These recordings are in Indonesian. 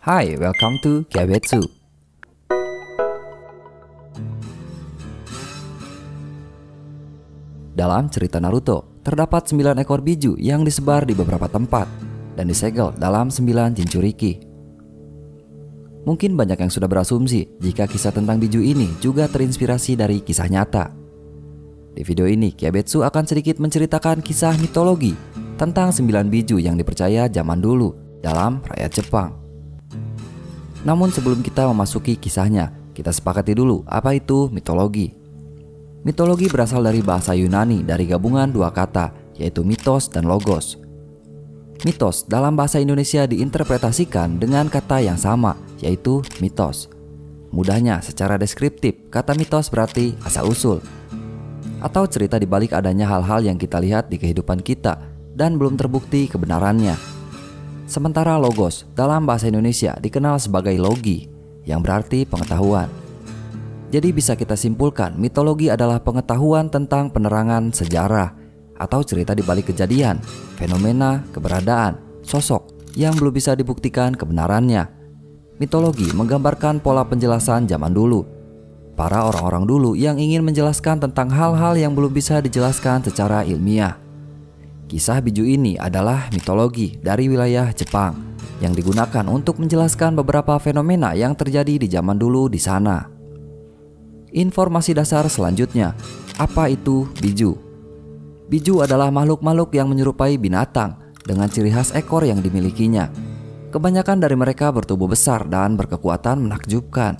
Hi, welcome to Kyabetsu. Dalam cerita Naruto, terdapat 9 ekor biju yang disebar di beberapa tempat dan disegel dalam 9 Jinchuriki. Mungkin banyak yang sudah berasumsi jika kisah tentang biju ini juga terinspirasi dari kisah nyata. Di video ini, Kyabetsu akan sedikit menceritakan kisah mitologi tentang 9 biju yang dipercaya zaman dulu dalam rakyat Jepang. Namun sebelum kita memasuki kisahnya, kita sepakati dulu apa itu mitologi. Mitologi berasal dari bahasa Yunani dari gabungan dua kata, yaitu mitos dan logos. Mitos dalam bahasa Indonesia diinterpretasikan dengan kata yang sama, yaitu mitos. Mudahnya, secara deskriptif, kata mitos berarti asal-usul atau cerita di balik adanya hal-hal yang kita lihat di kehidupan kita dan belum terbukti kebenarannya. Sementara logos dalam bahasa Indonesia dikenal sebagai logi, yang berarti pengetahuan. Jadi bisa kita simpulkan mitologi adalah pengetahuan tentang penerangan sejarah atau cerita di balik kejadian, fenomena, keberadaan, sosok yang belum bisa dibuktikan kebenarannya. Mitologi menggambarkan pola penjelasan zaman dulu. Para orang-orang dulu yang ingin menjelaskan tentang hal-hal yang belum bisa dijelaskan secara ilmiah. Kisah biju ini adalah mitologi dari wilayah Jepang yang digunakan untuk menjelaskan beberapa fenomena yang terjadi di zaman dulu di sana. Informasi dasar selanjutnya, apa itu biju? Biju adalah makhluk-makhluk yang menyerupai binatang dengan ciri khas ekor yang dimilikinya. Kebanyakan dari mereka bertubuh besar dan berkekuatan menakjubkan.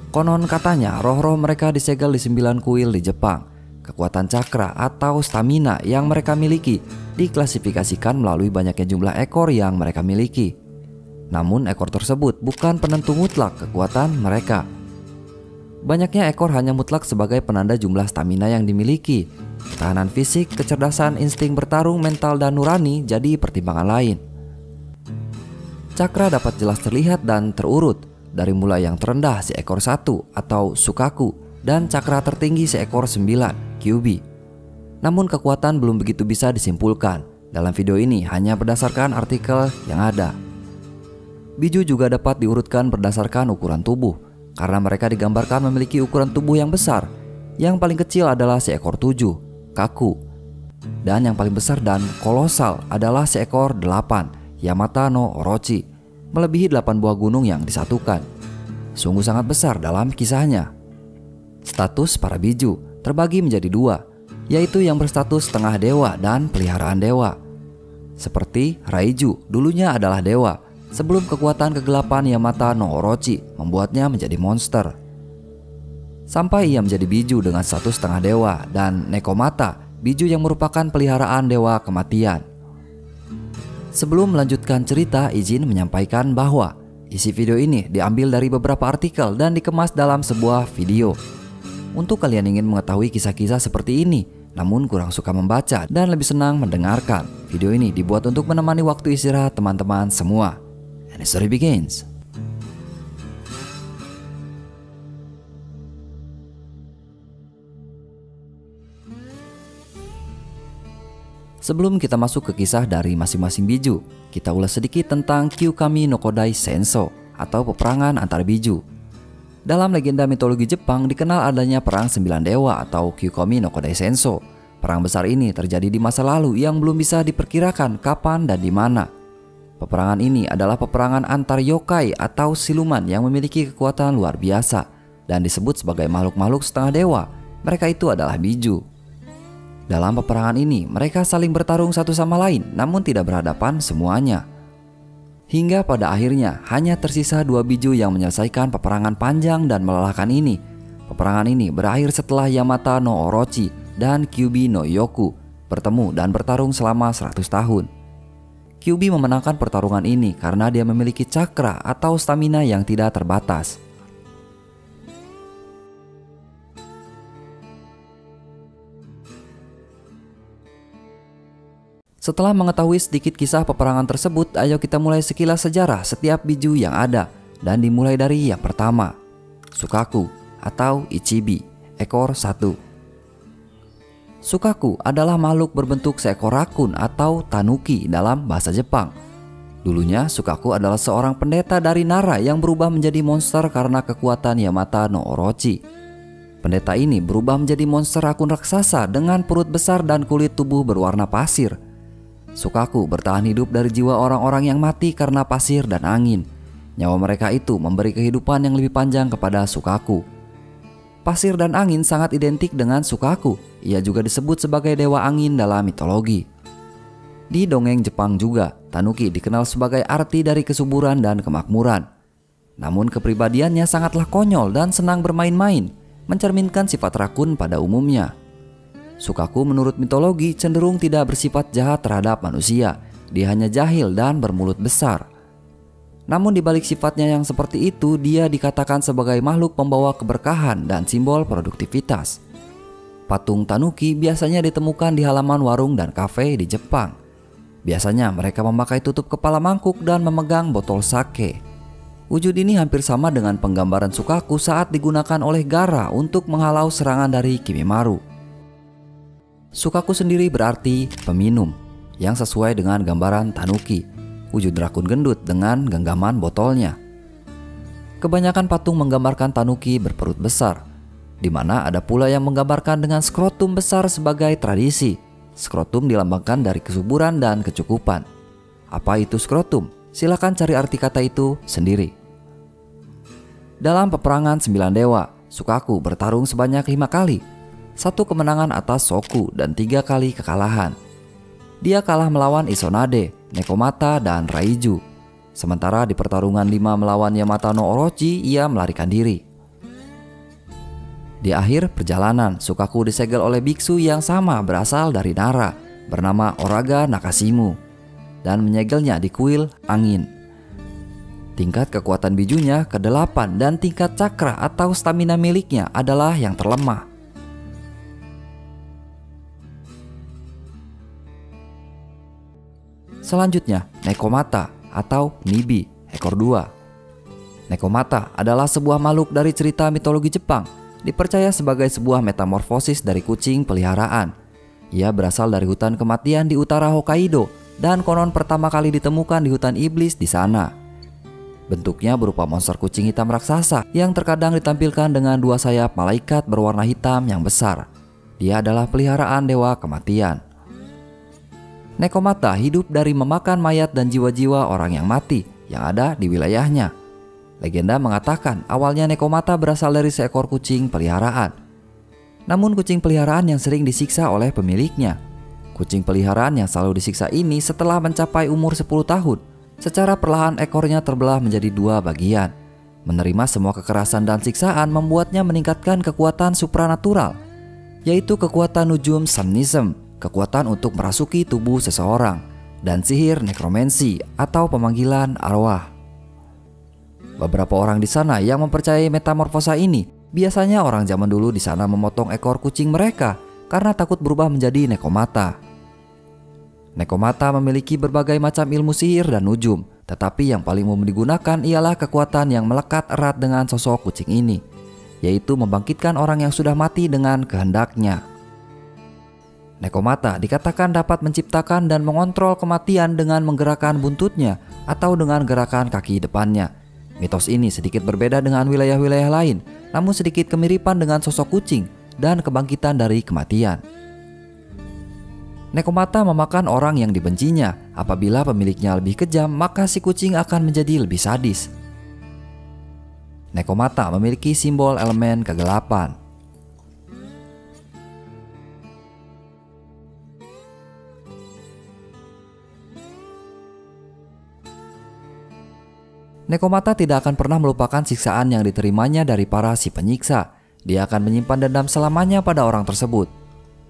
Konon katanya roh-roh mereka disegel di 9 kuil di Jepang. Kekuatan cakra atau stamina yang mereka miliki diklasifikasikan melalui banyaknya jumlah ekor yang mereka miliki. Namun ekor tersebut bukan penentu mutlak kekuatan mereka. Banyaknya ekor hanya mutlak sebagai penanda jumlah stamina yang dimiliki. Ketahanan fisik, kecerdasan, insting bertarung, mental, dan nurani jadi pertimbangan lain. Cakra dapat jelas terlihat dan terurut, dari mulai yang terendah seekor 1 atau Sukaku dan cakra tertinggi seekor 9, Kyuubi. Namun kekuatan belum begitu bisa disimpulkan. Dalam video ini hanya berdasarkan artikel yang ada. Biju juga dapat diurutkan berdasarkan ukuran tubuh, karena mereka digambarkan memiliki ukuran tubuh yang besar. Yang paling kecil adalah seekor 7, Kaku. Dan yang paling besar dan kolosal adalah seekor 8, Yamata no Orochi, melebihi 8 buah gunung yang disatukan. Sungguh sangat besar dalam kisahnya. Status para biju terbagi menjadi 2, yaitu yang berstatus setengah dewa dan peliharaan dewa. Seperti Raiju dulunya adalah dewa, sebelum kekuatan kegelapan Yamata no Orochi membuatnya menjadi monster. Sampai ia menjadi biju dengan status setengah dewa, dan Nekomata, biju yang merupakan peliharaan dewa kematian. Sebelum melanjutkan cerita, izin menyampaikan bahwa isi video ini diambil dari beberapa artikel dan dikemas dalam sebuah video. Untuk kalian ingin mengetahui kisah-kisah seperti ini, namun kurang suka membaca dan lebih senang mendengarkan, video ini dibuat untuk menemani waktu istirahat teman-teman semua. And the story begins. Sebelum kita masuk ke kisah dari masing-masing biju, kita ulas sedikit tentang Kyukami no Kodai Senso atau peperangan antar biju. Dalam legenda mitologi Jepang dikenal adanya perang 9 dewa atau Kyukami no Kodai Senso. Perang besar ini terjadi di masa lalu yang belum bisa diperkirakan kapan dan di mana. Peperangan ini adalah peperangan antar yokai atau siluman yang memiliki kekuatan luar biasa dan disebut sebagai makhluk-makhluk setengah dewa. Mereka itu adalah biju. Dalam peperangan ini mereka saling bertarung satu sama lain, namun tidak berhadapan semuanya. Hingga pada akhirnya hanya tersisa 2 biju yang menyelesaikan peperangan panjang dan melelahkan ini. Peperangan ini berakhir setelah Yamata no Orochi dan Kyuubi no Yoku bertemu dan bertarung selama 100 tahun. Kyuubi memenangkan pertarungan ini karena dia memiliki cakra atau stamina yang tidak terbatas. Setelah mengetahui sedikit kisah peperangan tersebut, ayo kita mulai sekilas sejarah setiap biju yang ada. Dan dimulai dari yang pertama, Sukaku atau Ichibi, ekor 1. Sukaku adalah makhluk berbentuk seekor rakun atau tanuki dalam bahasa Jepang. Dulunya Sukaku adalah seorang pendeta dari Nara yang berubah menjadi monster karena kekuatan Yamata no Orochi. Pendeta ini berubah menjadi monster rakun raksasa dengan perut besar dan kulit tubuh berwarna pasir. Sukaku bertahan hidup dari jiwa orang-orang yang mati karena pasir dan angin. Nyawa mereka itu memberi kehidupan yang lebih panjang kepada Sukaku. Pasir dan angin sangat identik dengan Sukaku. Ia juga disebut sebagai dewa angin dalam mitologi. Di dongeng Jepang juga, Tanuki dikenal sebagai arti dari kesuburan dan kemakmuran. Namun kepribadiannya sangatlah konyol dan senang bermain-main, mencerminkan sifat rakun pada umumnya. Sukaku menurut mitologi cenderung tidak bersifat jahat terhadap manusia. Dia hanya jahil dan bermulut besar. Namun di balik sifatnya yang seperti itu, dia dikatakan sebagai makhluk pembawa keberkahan dan simbol produktivitas. Patung Tanuki biasanya ditemukan di halaman warung dan kafe di Jepang. Biasanya mereka memakai tutup kepala mangkuk dan memegang botol sake. Wujud ini hampir sama dengan penggambaran Sukaku saat digunakan oleh Gaara untuk menghalau serangan dari Kimimaro. Sukaku sendiri berarti peminum, yang sesuai dengan gambaran Tanuki, wujud rakun gendut dengan genggaman botolnya. Kebanyakan patung menggambarkan Tanuki berperut besar, di mana ada pula yang menggambarkan dengan skrotum besar sebagai tradisi. Skrotum dilambangkan dari kesuburan dan kecukupan. Apa itu skrotum? Silakan cari arti kata itu sendiri. Dalam peperangan 9 dewa, Sukaku bertarung sebanyak 5 kali. 1 kemenangan atas Soku dan 3 kali kekalahan. Dia kalah melawan Isonade, Nekomata, dan Raiju. Sementara di pertarungan 5 melawan Yamata no Orochi, ia melarikan diri. Di akhir perjalanan, Sukaku disegel oleh biksu yang sama berasal dari Nara, bernama Oraga Nakashimu, dan menyegelnya di kuil angin. Tingkat kekuatan bijunya ke-8 dan tingkat cakra atau stamina miliknya adalah yang terlemah. Selanjutnya, Nekomata atau Nibi, ekor 2. Nekomata adalah sebuah makhluk dari cerita mitologi Jepang. Dipercaya sebagai sebuah metamorfosis dari kucing peliharaan. Ia berasal dari hutan kematian di utara Hokkaido dan konon pertama kali ditemukan di hutan iblis di sana. Bentuknya berupa monster kucing hitam raksasa yang terkadang ditampilkan dengan 2 sayap malaikat berwarna hitam yang besar. Dia adalah peliharaan dewa kematian. Nekomata hidup dari memakan mayat dan jiwa-jiwa orang yang mati yang ada di wilayahnya. Legenda mengatakan awalnya Nekomata berasal dari seekor kucing peliharaan. Namun kucing peliharaan yang sering disiksa oleh pemiliknya. Kucing peliharaan yang selalu disiksa ini setelah mencapai umur 10 tahun, secara perlahan ekornya terbelah menjadi 2 bagian. Menerima semua kekerasan dan siksaan membuatnya meningkatkan kekuatan supranatural, yaitu kekuatan nujum shamanism, kekuatan untuk merasuki tubuh seseorang, dan sihir nekromansi atau pemanggilan arwah. Beberapa orang di sana yang mempercayai metamorfosa ini, biasanya orang zaman dulu di sana memotong ekor kucing mereka karena takut berubah menjadi Nekomata. Nekomata memiliki berbagai macam ilmu sihir dan nujum, tetapi yang paling umum digunakan ialah kekuatan yang melekat erat dengan sosok kucing ini, yaitu membangkitkan orang yang sudah mati dengan kehendaknya. Nekomata dikatakan dapat menciptakan dan mengontrol kematian dengan menggerakkan buntutnya atau dengan gerakan kaki depannya. Mitos ini sedikit berbeda dengan wilayah-wilayah lain, namun sedikit kemiripan dengan sosok kucing dan kebangkitan dari kematian. Nekomata memakan orang yang dibencinya. Apabila pemiliknya lebih kejam, maka si kucing akan menjadi lebih sadis. Nekomata memiliki simbol elemen kegelapan. Nekomata tidak akan pernah melupakan siksaan yang diterimanya dari para si penyiksa. Dia akan menyimpan dendam selamanya pada orang tersebut.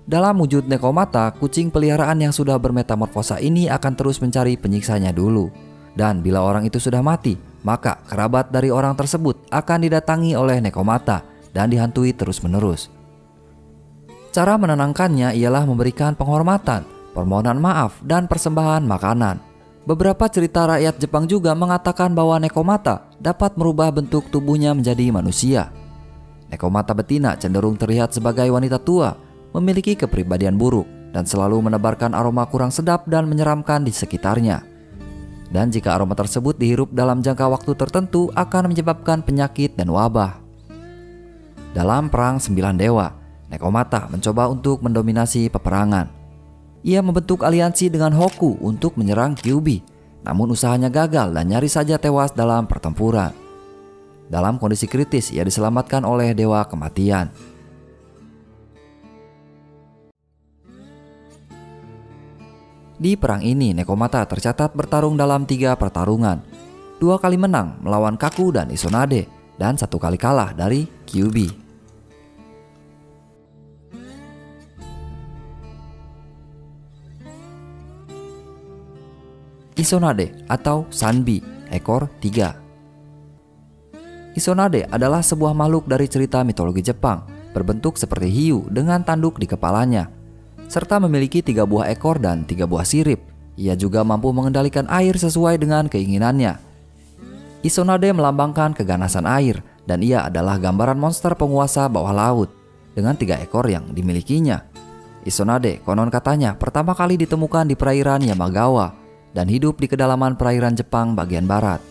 Dalam wujud Nekomata, kucing peliharaan yang sudah bermetamorfosa ini akan terus mencari penyiksanya dulu. Dan bila orang itu sudah mati, maka kerabat dari orang tersebut akan didatangi oleh Nekomata dan dihantui terus-menerus. Cara menenangkannya ialah memberikan penghormatan, permohonan maaf, dan persembahan makanan. Beberapa cerita rakyat Jepang juga mengatakan bahwa Nekomata dapat merubah bentuk tubuhnya menjadi manusia. Nekomata betina cenderung terlihat sebagai wanita tua, memiliki kepribadian buruk, dan selalu menebarkan aroma kurang sedap dan menyeramkan di sekitarnya. Dan jika aroma tersebut dihirup dalam jangka waktu tertentu akan menyebabkan penyakit dan wabah. Dalam Perang 9 Dewa, Nekomata mencoba untuk mendominasi peperangan. Ia membentuk aliansi dengan Hoku untuk menyerang Kyuubi, namun usahanya gagal dan nyaris saja tewas dalam pertempuran. Dalam kondisi kritis, ia diselamatkan oleh Dewa Kematian. Di perang ini, Nekomata tercatat bertarung dalam 3 pertarungan. 2 kali menang melawan Kaku dan Isonade, dan 1 kali kalah dari Kyuubi. Isonade atau Sanbi, ekor 3. Isonade adalah sebuah makhluk dari cerita mitologi Jepang, berbentuk seperti hiu dengan tanduk di kepalanya, serta memiliki 3 buah ekor dan 3 buah sirip. Ia juga mampu mengendalikan air sesuai dengan keinginannya. Isonade melambangkan keganasan air, dan ia adalah gambaran monster penguasa bawah laut dengan 3 ekor yang dimilikinya. Isonade konon katanya pertama kali ditemukan di perairan Yamagawa dan hidup di kedalaman perairan Jepang bagian barat.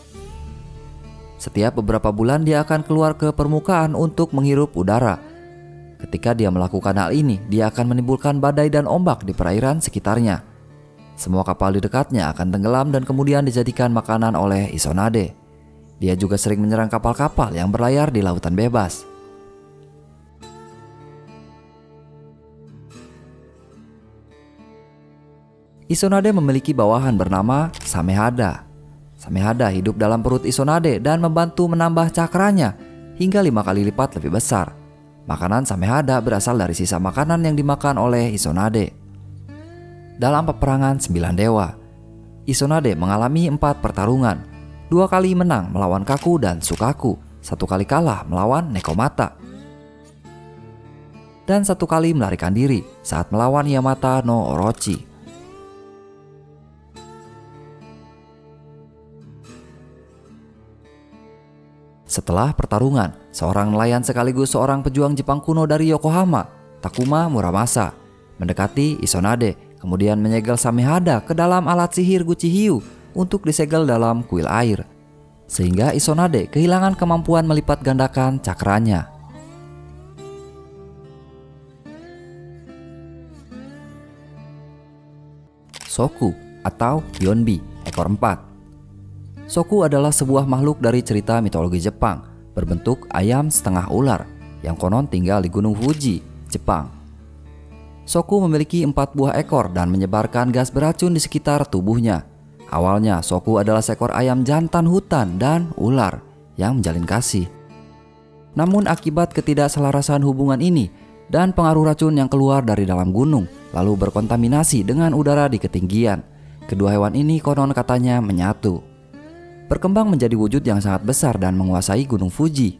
Setiap beberapa bulan dia akan keluar ke permukaan untuk menghirup udara. Ketika dia melakukan hal ini, dia akan menimbulkan badai dan ombak di perairan sekitarnya. Semua kapal di dekatnya akan tenggelam dan kemudian dijadikan makanan oleh Isonade. Dia juga sering menyerang kapal-kapal yang berlayar di lautan bebas. Isonade memiliki bawahan bernama Samehada. Samehada hidup dalam perut Isonade dan membantu menambah cakranya hingga 5 kali lipat lebih besar. Makanan Samehada berasal dari sisa makanan yang dimakan oleh Isonade. Dalam peperangan 9 Dewa, Isonade mengalami 4 pertarungan. 2 kali menang melawan Kaku dan Sukaku, 1 kali kalah melawan Nekomata, dan 1 kali melarikan diri saat melawan Yamata no Orochi. Setelah pertarungan, seorang nelayan sekaligus seorang pejuang Jepang kuno dari Yokohama, Takuma Muramasa, mendekati Isonade, kemudian menyegel Samehada ke dalam alat sihir Guchi-Hyu untuk disegel dalam kuil air, sehingga Isonade kehilangan kemampuan melipat gandakan cakranya. Soku atau Yonbi, ekor 4. Soku adalah sebuah makhluk dari cerita mitologi Jepang, berbentuk ayam setengah ular yang konon tinggal di Gunung Fuji, Jepang. Soku memiliki 4 buah ekor dan menyebarkan gas beracun di sekitar tubuhnya. Awalnya Soku adalah seekor ayam jantan hutan dan ular yang menjalin kasih. Namun akibat ketidakselarasan hubungan ini dan pengaruh racun yang keluar dari dalam gunung lalu berkontaminasi dengan udara di ketinggian, kedua hewan ini konon katanya menyatu, berkembang menjadi wujud yang sangat besar dan menguasai Gunung Fuji.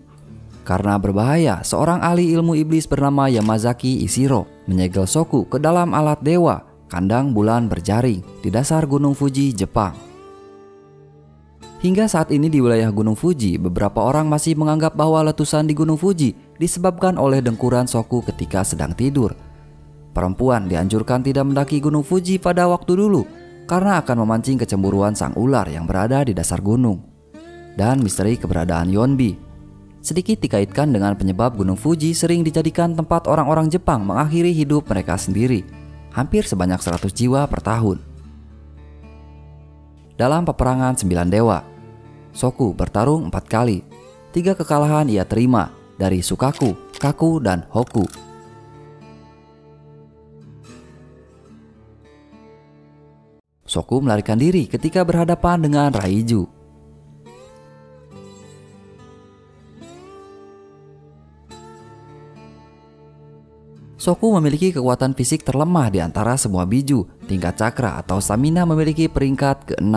Karena berbahaya, seorang ahli ilmu iblis bernama Yamazaki Ishiro menyegel Soku ke dalam alat dewa, kandang bulan berjaring di dasar Gunung Fuji, Jepang. Hingga saat ini di wilayah Gunung Fuji, beberapa orang masih menganggap bahwa letusan di Gunung Fuji disebabkan oleh dengkuran Soku ketika sedang tidur. Perempuan dianjurkan tidak mendaki Gunung Fuji pada waktu dulu, karena akan memancing kecemburuan sang ular yang berada di dasar gunung. Dan misteri keberadaan Yonbi sedikit dikaitkan dengan penyebab Gunung Fuji sering dijadikan tempat orang-orang Jepang mengakhiri hidup mereka sendiri, hampir sebanyak 100 jiwa per tahun. Dalam peperangan 9 Dewa, Soku bertarung 4 kali. 3 kekalahan ia terima dari Sukaku, Kaku, dan Hoku. Soku melarikan diri ketika berhadapan dengan Raiju. Soku memiliki kekuatan fisik terlemah di antara semua biju. Tingkat cakra atau stamina memiliki peringkat ke-6.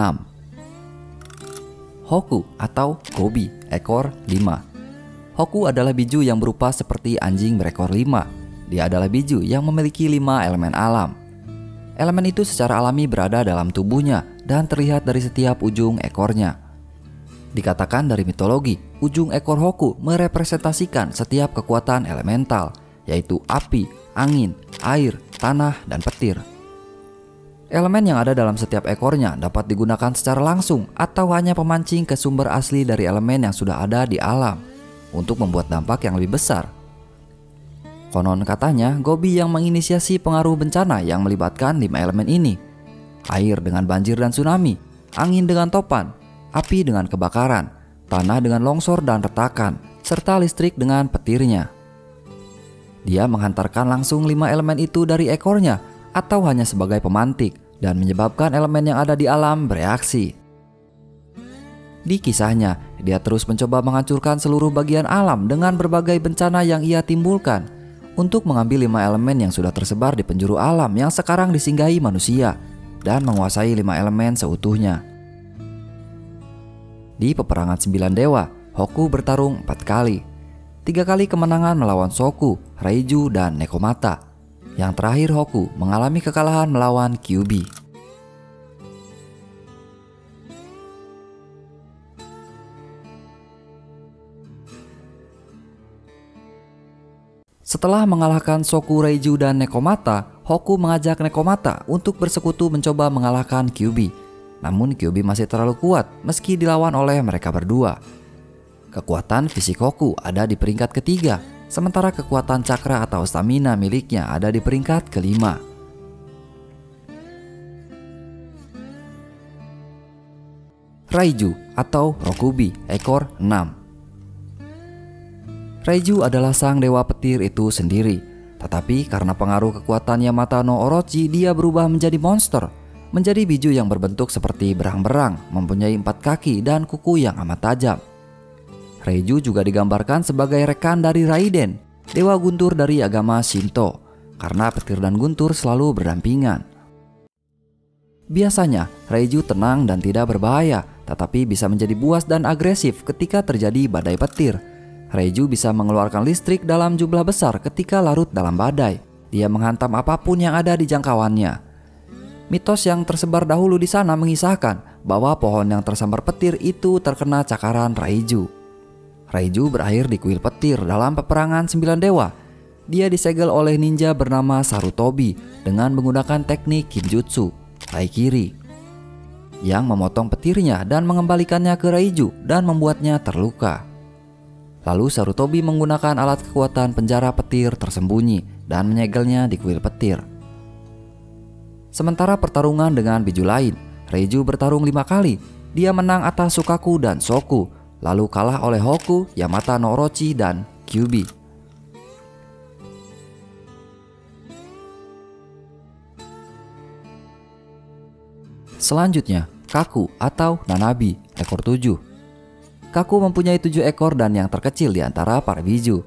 Hoku atau Kobi, ekor 5. Hoku adalah biju yang berupa seperti anjing berekor 5. Dia adalah biju yang memiliki 5 elemen alam. Elemen itu secara alami berada dalam tubuhnya dan terlihat dari setiap ujung ekornya. Dikatakan dari mitologi, ujung ekor Hoku merepresentasikan setiap kekuatan elemental, yaitu api, angin, air, tanah, dan petir. Elemen yang ada dalam setiap ekornya dapat digunakan secara langsung atau hanya pemancing ke sumber asli dari elemen yang sudah ada di alam untuk membuat dampak yang lebih besar. Konon katanya Gobi yang menginisiasi pengaruh bencana yang melibatkan 5 elemen ini. Air dengan banjir dan tsunami, angin dengan topan, api dengan kebakaran, tanah dengan longsor dan retakan, serta listrik dengan petirnya. Dia menghantarkan langsung 5 elemen itu dari ekornya atau hanya sebagai pemantik dan menyebabkan elemen yang ada di alam bereaksi. Di kisahnya, dia terus mencoba menghancurkan seluruh bagian alam dengan berbagai bencana yang ia timbulkan untuk mengambil 5 elemen yang sudah tersebar di penjuru alam yang sekarang disinggahi manusia dan menguasai 5 elemen seutuhnya. Di peperangan 9 dewa, Hoku bertarung 4 kali. 3 kali kemenangan melawan Soku, Raiju, dan Nekomata. Yang terakhir Hoku mengalami kekalahan melawan Kyuubi. Setelah mengalahkan Soku, Raiju, dan Nekomata, Hoku mengajak Nekomata untuk bersekutu mencoba mengalahkan Kyuubi. Namun Kyuubi masih terlalu kuat meski dilawan oleh mereka berdua. Kekuatan fisik Hoku ada di peringkat ketiga, sementara kekuatan cakra atau stamina miliknya ada di peringkat kelima. Raiju atau Rokubi, ekor 6. Raiju adalah sang dewa petir itu sendiri, tetapi karena pengaruh kekuatan Yamata no Orochi, dia berubah menjadi monster, menjadi biju yang berbentuk seperti berang-berang, mempunyai 4 kaki dan kuku yang amat tajam. Raiju juga digambarkan sebagai rekan dari Raiden, dewa guntur dari agama Shinto, karena petir dan guntur selalu berdampingan. Biasanya, Raiju tenang dan tidak berbahaya, tetapi bisa menjadi buas dan agresif ketika terjadi badai petir. Raiju bisa mengeluarkan listrik dalam jumlah besar ketika larut dalam badai. Dia menghantam apapun yang ada di jangkauannya. Mitos yang tersebar dahulu di sana mengisahkan bahwa pohon yang tersambar petir itu terkena cakaran Raiju. Raiju berakhir di kuil petir dalam peperangan 9 dewa. Dia disegel oleh ninja bernama Sarutobi dengan menggunakan teknik Kinjutsu, Taikiri, yang memotong petirnya dan mengembalikannya ke Raiju dan membuatnya terluka. Lalu Sarutobi menggunakan alat kekuatan penjara petir tersembunyi dan menyegelnya di kuil petir. Sementara pertarungan dengan biju lain, Raiju bertarung 5 kali. Dia menang atas Sukaku dan Soku, lalu kalah oleh Hoku, Yamata no Orochi, dan Kyuubi. Selanjutnya, Kaku atau Nanabi, ekor 7. Kaku mempunyai 7 ekor dan yang terkecil di antara para biju.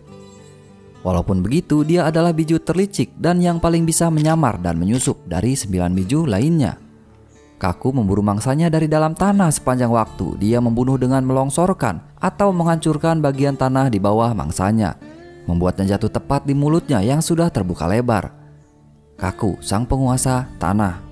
Walaupun begitu, dia adalah biju terlicik dan yang paling bisa menyamar dan menyusup dari 9 biju lainnya. Kaku memburu mangsanya dari dalam tanah sepanjang waktu. Dia membunuh dengan melongsorkan atau menghancurkan bagian tanah di bawah mangsanya, membuatnya jatuh tepat di mulutnya yang sudah terbuka lebar. Kaku, sang penguasa tanah.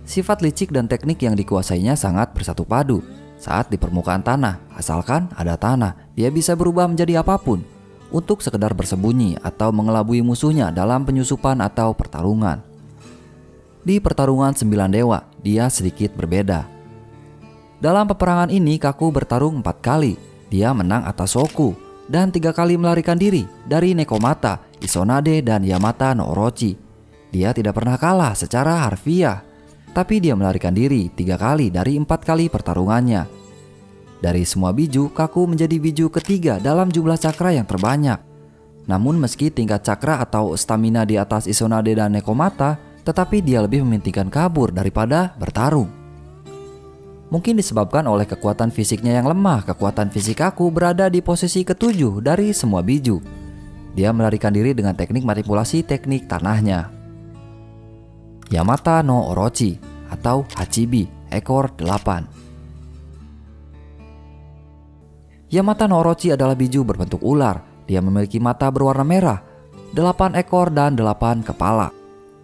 Sifat licik dan teknik yang dikuasainya sangat bersatu padu. Saat di permukaan tanah, asalkan ada tanah, dia bisa berubah menjadi apapun untuk sekedar bersembunyi atau mengelabui musuhnya dalam penyusupan atau pertarungan. Di pertarungan 9 dewa, dia sedikit berbeda. Dalam peperangan ini, Kaku bertarung 4 kali. Dia menang atas Soku dan 3 kali melarikan diri dari Nekomata, Isonade, dan Yamata no Orochi. Dia tidak pernah kalah secara harfiah, tapi dia melarikan diri 3 kali dari 4 kali pertarungannya. Dari semua biju, Kaku menjadi biju ketiga dalam jumlah cakra yang terbanyak. Namun meski tingkat cakra atau stamina di atas Isonade dan Nekomata, tetapi dia lebih mementingkan kabur daripada bertarung. Mungkin disebabkan oleh kekuatan fisiknya yang lemah, kekuatan fisik Kaku berada di posisi ke-7 dari semua biju. Dia melarikan diri dengan teknik manipulasi teknik tanahnya. Yamata no Orochi atau Hachibi, ekor 8. Yamata no Orochi adalah biju berbentuk ular. Dia memiliki mata berwarna merah, 8 ekor dan 8 kepala.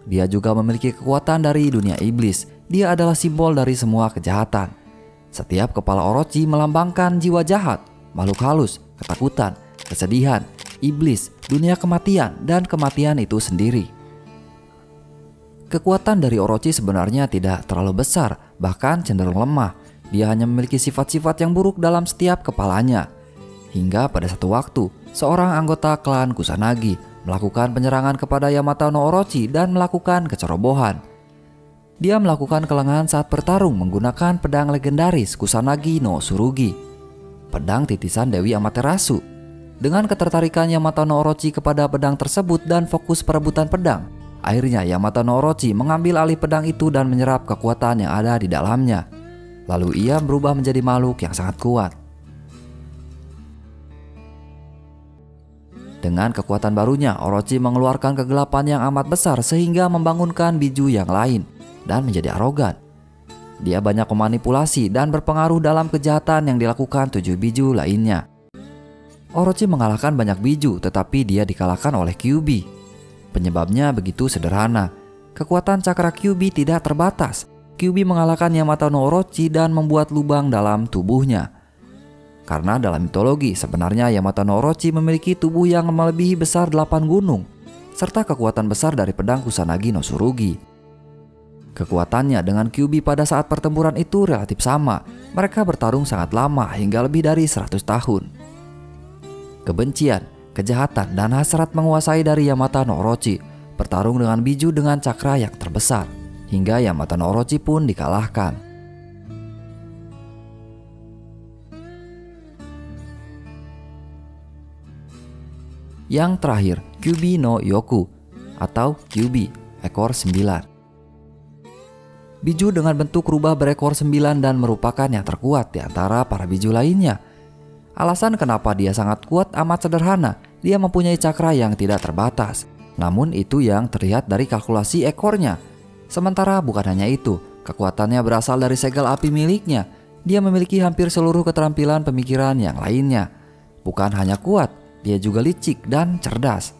Dia juga memiliki kekuatan dari dunia iblis. Dia adalah simbol dari semua kejahatan. Setiap kepala Orochi melambangkan jiwa jahat, makhluk halus, ketakutan, kesedihan, iblis, dunia kematian, dan kematian itu sendiri. Kekuatan dari Orochi sebenarnya tidak terlalu besar, bahkan cenderung lemah. Dia hanya memiliki sifat-sifat yang buruk dalam setiap kepalanya. Hingga pada satu waktu, seorang anggota klan Kusanagi melakukan penyerangan kepada Yamato no Orochi dan melakukan kecerobohan. Dia melakukan kelengahan saat bertarung menggunakan pedang legendaris Kusanagi no Tsurugi, pedang titisan Dewi Amaterasu. Dengan ketertarikan Yamato no Orochi kepada pedang tersebut dan fokus perebutan pedang, akhirnya Yamato no Orochi mengambil alih pedang itu dan menyerap kekuatan yang ada di dalamnya. Lalu ia berubah menjadi makhluk yang sangat kuat. Dengan kekuatan barunya, Orochi mengeluarkan kegelapan yang amat besar sehingga membangunkan biju yang lain dan menjadi arogan. Dia banyak memanipulasi dan berpengaruh dalam kejahatan yang dilakukan 7 biju lainnya. Orochi mengalahkan banyak biju, tetapi dia dikalahkan oleh Kyuubi. Penyebabnya begitu sederhana. Kekuatan cakra Kyuubi tidak terbatas. Kyuubi mengalahkan Yamato no Orochi dan membuat lubang dalam tubuhnya. Karena dalam mitologi, sebenarnya Yamato no Orochi memiliki tubuh yang melebihi besar 8 gunung, serta kekuatan besar dari pedang Kusanagi no Tsurugi. Kekuatannya dengan Kyuubi pada saat pertempuran itu relatif sama. Mereka bertarung sangat lama, hingga lebih dari 100 tahun. Kebencian, kejahatan, dan hasrat menguasai dari Yamato no Orochi, bertarung dengan biju dengan cakra yang terbesar, hingga Yamato no Orochi pun dikalahkan. Yang terakhir, Kyuubi no Yoku atau Kyuubi, ekor 9. Biju dengan bentuk rubah berekor 9 dan merupakan yang terkuat di antara para biju lainnya. Alasan kenapa dia sangat kuat amat sederhana. Dia mempunyai cakra yang tidak terbatas. Namun itu yang terlihat dari kalkulasi ekornya. Sementara bukan hanya itu, kekuatannya berasal dari segel api miliknya. Dia memiliki hampir seluruh keterampilan pemikiran yang lainnya. Bukan hanya kuat, dia juga licik dan cerdas.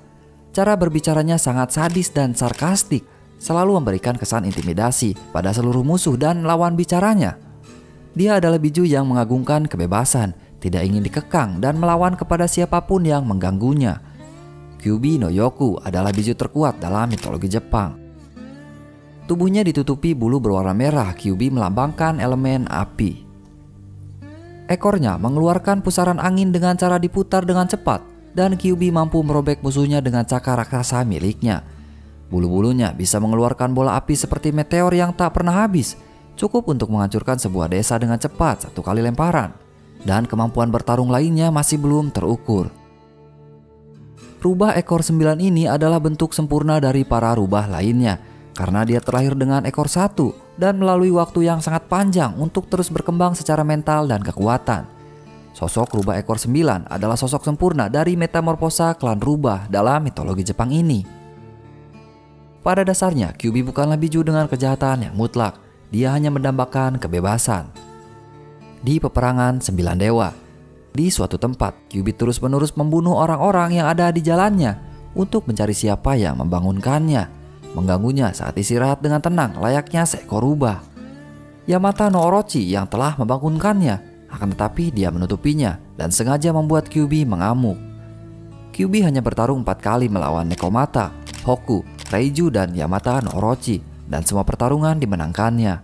Cara berbicaranya sangat sadis dan sarkastik, selalu memberikan kesan intimidasi pada seluruh musuh dan lawan bicaranya. Dia adalah biju yang mengagungkan kebebasan, tidak ingin dikekang dan melawan kepada siapapun yang mengganggunya. Kyuubi no Yoku adalah biju terkuat dalam mitologi Jepang. Tubuhnya ditutupi bulu berwarna merah. Kyuubi melambangkan elemen api. Ekornya mengeluarkan pusaran angin dengan cara diputar dengan cepat, dan Kyuubi mampu merobek musuhnya dengan cakar raksasa miliknya. Bulu-bulunya bisa mengeluarkan bola api seperti meteor yang tak pernah habis, cukup untuk menghancurkan sebuah desa dengan cepat 1 kali lemparan. Dan kemampuan bertarung lainnya masih belum terukur. Rubah ekor 9 ini adalah bentuk sempurna dari para rubah lainnya, karena dia terlahir dengan ekor 1 dan melalui waktu yang sangat panjang untuk terus berkembang secara mental dan kekuatan. Sosok rubah ekor 9 adalah sosok sempurna dari metamorfosa klan rubah dalam mitologi Jepang ini. Pada dasarnya, Kyuubi bukanlah biju dengan kejahatan yang mutlak. Dia hanya mendambakan kebebasan. Di peperangan 9 dewa, di suatu tempat, Kyuubi terus-menerus membunuh orang-orang yang ada di jalannya untuk mencari siapa yang membangunkannya, mengganggunya saat istirahat dengan tenang layaknya seekor rubah. Yamato no Orochi yang telah membangunkannya, akan tetapi dia menutupinya dan sengaja membuat Kyuubi mengamuk. Kyuubi hanya bertarung 4 kali melawan Nekomata, Hoku, Reiju, dan Yamato no Orochi, dan semua pertarungan dimenangkannya.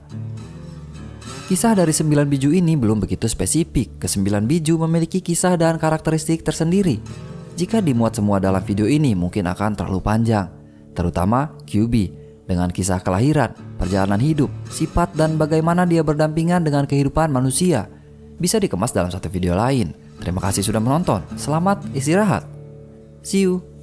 Kisah dari 9 biju ini belum begitu spesifik. Ke-9 biju memiliki kisah dan karakteristik tersendiri. Jika dimuat semua dalam video ini mungkin akan terlalu panjang. Terutama Kyuubi dengan kisah kelahiran, perjalanan hidup, sifat, dan bagaimana dia berdampingan dengan kehidupan manusia. Bisa dikemas dalam satu video lain. Terima kasih sudah menonton. Selamat istirahat. See you.